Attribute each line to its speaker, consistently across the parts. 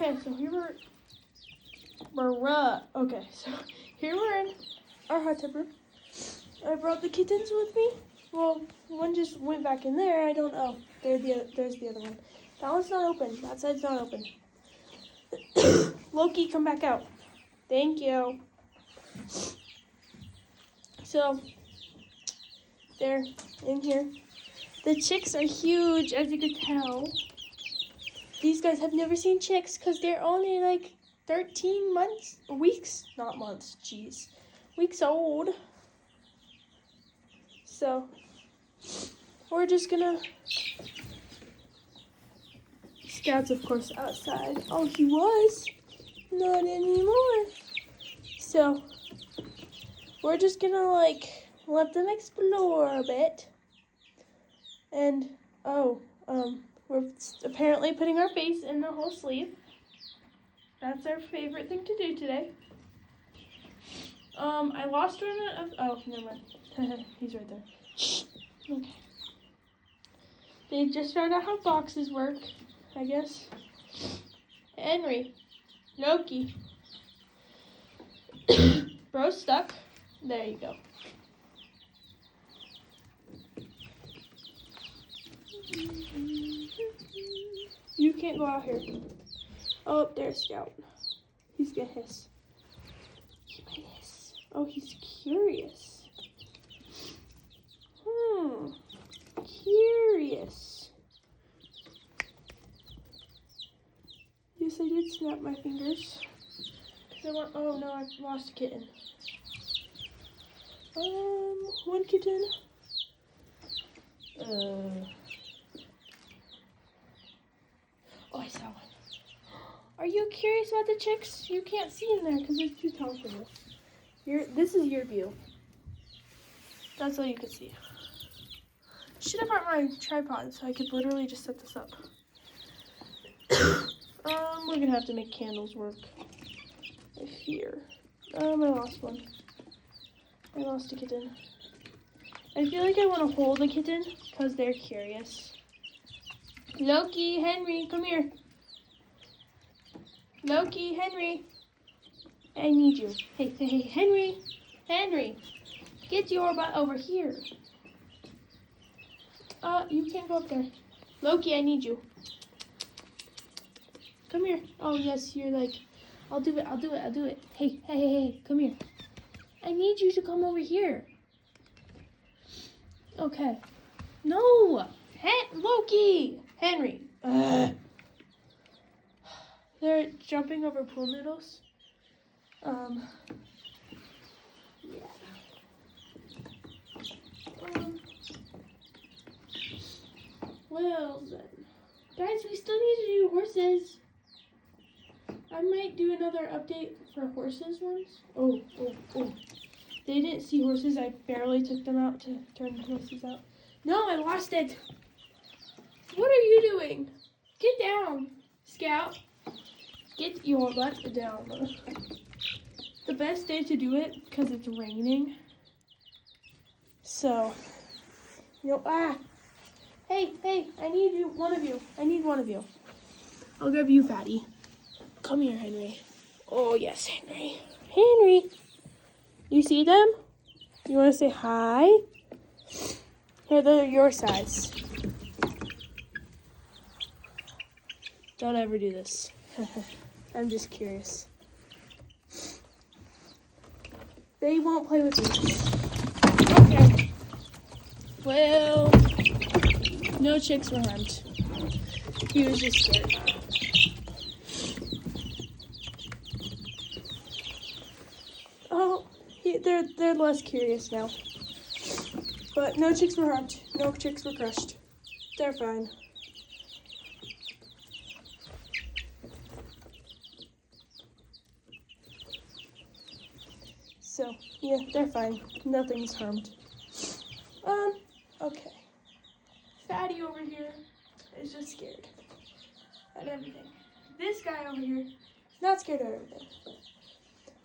Speaker 1: Okay, so here okay, so here we're in our hot tub room. I brought the kittens with me. Well, one just went back in there. I don't know. There's the other one. That one's not open. That side's not open. Loki, come back out. Thank you. So, they're in here. The chicks are huge, as you could tell. These guys have never seen chicks because they're only like 13 weeks, not months, jeez, weeks old. So, we're just gonna, Scout's of course outside. Oh, he was, not anymore. So, we're just gonna like, let them explore a bit. And, we're apparently putting our face in the whole sleeve. That's our favorite thing to do today. I lost one of, oh, never mind. He's right there. Okay. They just found out how boxes work, I guess. Henry. Loki. Bro's stuck. There you go. You can't go out here. Oh, there's Scout. He's gonna hiss. He might hiss. Oh, he's curious. Curious. Yes, I did snap my fingers. Oh no, I've lost a kitten. One kitten. Oh, I saw one. Are you curious about the chicks? You can't see in there because it's too tall for you. This is your view. That's all you can see. Should have brought my tripod so I could literally just set this up. We're gonna have to make candles work. I fear. I lost one. I lost a kitten. I feel like I want to hold a kitten because they're curious. Loki, Henry, come here. Loki, Henry. I need you. Hey, Henry. Henry, get your butt over here. You can't go up there. Loki, I need you. Come here. Oh, yes, you're like, I'll do it. Hey, come here. I need you to come over here. Okay. No! Loki! Henry. They're jumping over pool noodles. Yeah. Well then. Guys, we still need to do horses. I might do another update for horses ones. Oh. They didn't see horses. I barely took them out to turn the horses out. No, I lost it. What are you doing? Get down, Scout. Get your butt down. The best day to do it, because it's raining. So, Hey, I need one of you. I need one of you. I'll grab you, fatty. Come here, Henry. Oh, yes, Henry. Henry. You see them? You want to say hi? Here, they're your size. Don't ever do this. I'm just curious. They won't play with me. Okay. Well, no chicks were harmed. He was just scared. Oh, they're less curious now. But no chicks were harmed. No chicks were crushed. They're fine. So, yeah, they're fine. Nothing's harmed. Okay. Fatty over here is just scared at everything. This guy over here is not scared of everything.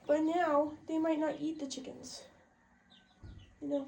Speaker 1: But now, they might not eat the chickens. You know?